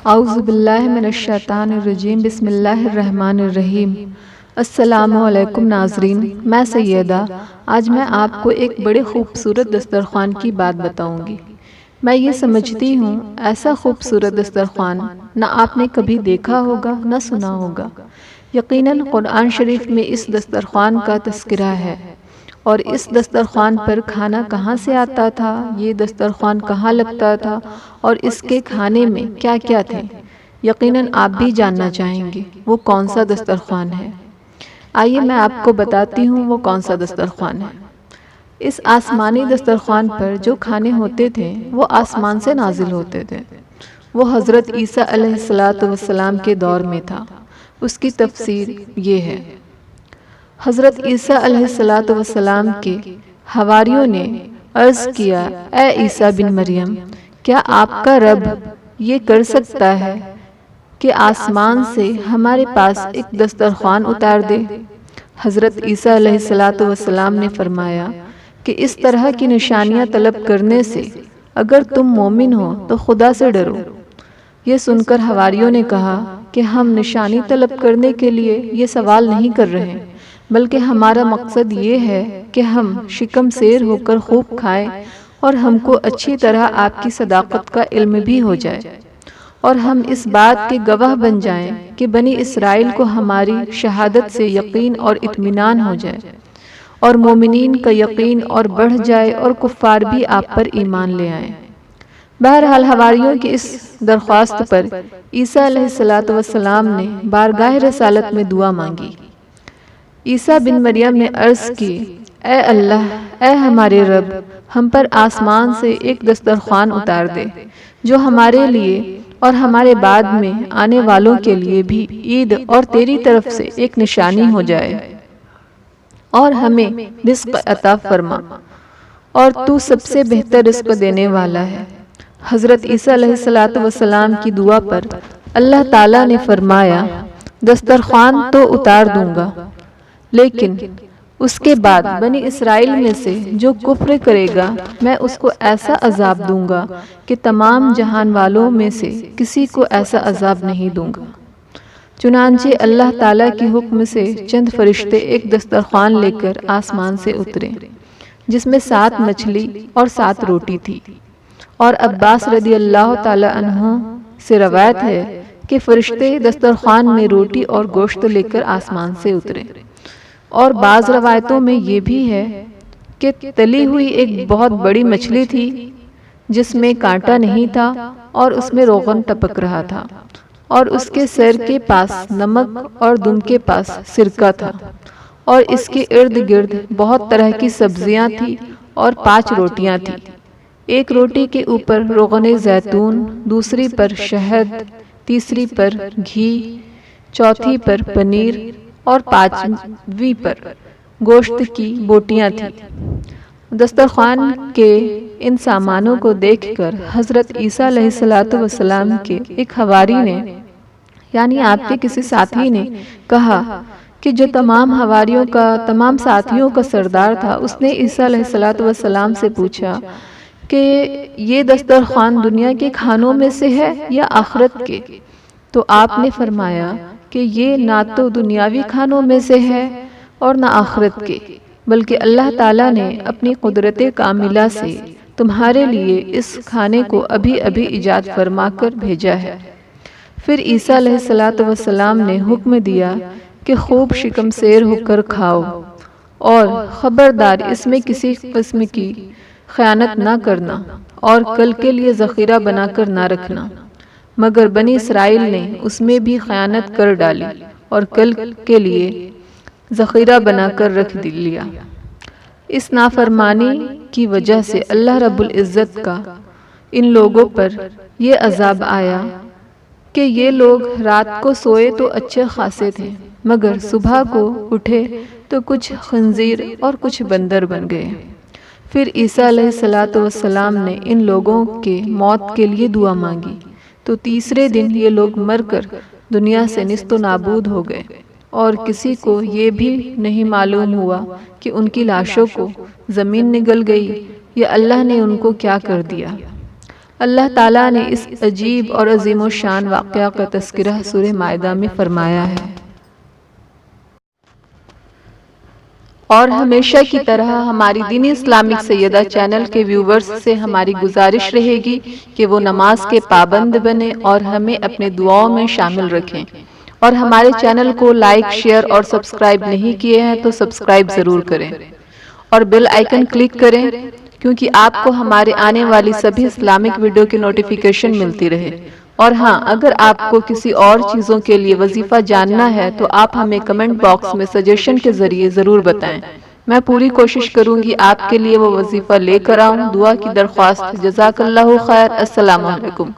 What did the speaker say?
اعوذ باللہ من الشیطان الرجیم بسم اللہ الرحمن الرحیم۔ السلام علیکم ناظرین، میں سیدہ آج میں آپ کو ایک بڑے خوبصورت دسترخوان کی بات بتاؤں گی۔ میں یہ سمجھتی ہوں ایسا خوبصورت دسترخوان نہ آپ نے کبھی دیکھا ہوگا نہ سنا ہوگا۔ یقیناً قرآن شریف میں اس دسترخوان کا تذکرہ ہے، اور اس دسترخوان پر کھانا کہاں سے آتا تھا، یہ دسترخوان کہاں لگتا تھا، اور اس کے کھانے میں کیا کیا تھے۔ یقیناً آپ بھی جاننا چاہیں گے وہ کون سا دسترخوان ہے۔ آئیے میں آپ کو بتاتی ہوں وہ کون سا دسترخوان ہے۔ اس آسمانی دسترخوان پر جو کھانے ہوتے تھے وہ آسمان سے نازل ہوتے تھے۔ وہ حضرت عیسیٰ علیہ السلام کے دور میں تھا۔ اس کی تفسیر یہ ہے، حضرت عیسیٰ علیہ السلام کے حواریوں نے عرض کیا، اے عیسیٰ بن مریم، کیا آپ کا رب یہ کر سکتا ہے کہ آسمان سے ہمارے پاس ایک دسترخوان اتار دے؟ حضرت عیسیٰ علیہ السلام نے فرمایا کہ اس طرح کی نشانیاں طلب کرنے سے اگر تم مومن ہو تو خدا سے ڈرو۔ یہ سن کر حواریوں نے کہا کہ ہم نشانی طلب کرنے کے لیے یہ سوال نہیں کر رہے، بلکہ ہمارا مقصد یہ ہے کہ ہم شکم سیر ہو کر خوب کھائیں اور ہم کو اچھی طرح آپ کی صداقت کا علم بھی ہو جائے، اور ہم اس بات کے گواہ بن جائیں کہ بنی اسرائیل کو ہماری شہادت سے یقین اور اطمینان ہو جائے، اور مومنین کا یقین اور بڑھ جائے، اور کفار بھی آپ پر ایمان لے آئیں۔ بہرحال حواریوں کی اس درخواست پر عیسیٰ علیہ السلام نے بارگاہ رسالت میں دعا مانگی۔ عیسیٰ بن مریم نے عرض کی، اے اللہ، اے ہمارے رب، ہم پر آسمان سے ایک دسترخوان اتار دے جو ہمارے لیے اور ہمارے بعد میں آنے والوں کے لیے بھی عید اور تیری طرف سے ایک نشانی ہو جائے، اور ہمیں رزق عطا فرما، اور تو سب سے بہتر رزق دینے والا ہے۔ حضرت عیسیٰ علیہ السلام کی دعا پر اللہ تعالیٰ نے فرمایا، دسترخوان تو اتار دوں گا، لیکن اس کے بعد بنی اسرائیل میں سے جو کفر کرے گا میں اس کو ایسا عذاب دوں گا کہ تمام جہان والوں میں سے کسی کو ایسا عذاب نہیں دوں گا۔ چنانچہ اللہ تعالیٰ کی حکم سے چند فرشتے ایک دسترخوان لے کر آسمان سے اترے، جس میں 7 مچھلی اور 7 روٹی تھی، اور عباس رضی اللہ تعالیٰ عنہ سے روایت ہے کہ فرشتے دسترخوان میں روٹی اور گوشت لے کر آسمان سے اترے۔ اور بعض روایتوں میں یہ بھی ہے کہ تلی ہوئی ایک بہت بڑی مچھلی تھی جس میں کانٹا نہیں تھا، اور اس میں روغن ٹپک رہا تھا، اور اس کے سر کے پاس نمک اور دم کے پاس سرکہ تھا، اور اس کے ارد گرد بہت طرح کی سبزیاں تھیں، اور 5 روٹیاں تھیں۔ ایک روٹی کے اوپر روغن زیتون، دوسری پر شہد، تیسری پر گھی، چوتھی پر پنیر، اور 5ویں پر گوشت کی بوٹیاں تھیں۔ دسترخوان کے ان سامانوں کو دیکھ کر حضرت عیسیٰ علیہ السلام کے ایک حواری نے، یعنی آپ کے کسی ساتھی نے کہا کہ جو تمام حواریوں کا، تمام ساتھیوں کا سردار تھا، اس نے عیسیٰ علیہ السلام سے پوچھا کہ یہ دسترخوان دنیا کے کھانوں میں سے ہے یا آخرت کے؟ تو آپ نے فرمایا کہ یہ نہ تو دنیاوی کھانوں میں سے ہے اور نہ آخرت کے، بلکہ اللہ تعالیٰ نے اپنی قدرت کاملہ سے تمہارے لیے اس کھانے کو ابھی ابھی ایجاد فرما کر بھیجا ہے۔ پھر عیسیٰ علیہ السلام نے حکم دیا کہ خوب شکم سیر ہو کر کھاؤ، اور خبردار اس میں کسی قسم کی خیانت نہ کرنا، اور کل کے لیے ذخیرہ بنا کر نہ رکھنا۔ مگر بنی اسرائیل نے اس میں بھی خیانت کر ڈالی اور کل کے لیے ذخیرہ بنا کر رکھ لیا۔ اس نافرمانی کی وجہ سے اللہ رب العزت کا ان لوگوں پر یہ عذاب آیا کہ یہ لوگ رات کو سوئے تو اچھے خاصے تھے، مگر صبح کو اٹھے تو کچھ خنزیر اور کچھ بندر بن گئے۔ پھر عیسیٰ علیہ السلام نے ان لوگوں کے موت کے لیے دعا مانگی، تو تیسرے دن یہ لوگ مر کر دنیا سے نیست و نابود ہو گئے، اور کسی کو یہ بھی نہیں معلوم ہوا کہ ان کی لاشوں کو زمین نگل گئی یا اللہ نے ان کو کیا کر دیا۔ اللہ تعالیٰ نے اس عجیب اور عظیم و شان واقعہ کا تذکرہ سورہ مائدہ میں فرمایا ہے۔ اور ہمیشہ کی طرح ہماری دینی اسلامک سیدہ چینل کے ویورز سے ہماری گزارش رہے گی کہ وہ نماز کے پابند بنیں اور ہمیں اپنے دعاؤں میں شامل رکھیں، اور ہمارے چینل کو لائک، شیئر اور سبسکرائب نہیں کیے ہیں تو سبسکرائب ضرور کریں، اور بیل آئیکن کلک کریں کیونکہ آپ کو ہمارے آنے والی سبھی اسلامک ویڈیو کی نوٹیفیکیشن ملتی رہے۔ اور ہاں، اگر آپ کو کسی اور چیزوں کے لیے وظیفہ جاننا ہے تو آپ ہمیں کمنٹ باکس میں سجیشن کے ذریعے ضرور بتائیں۔ میں پوری کوشش کروں گی آپ کے لیے وہ وظیفہ لے کر آؤں۔ دعا کی درخواست۔ جزاک اللہ خیر۔ السلام علیکم۔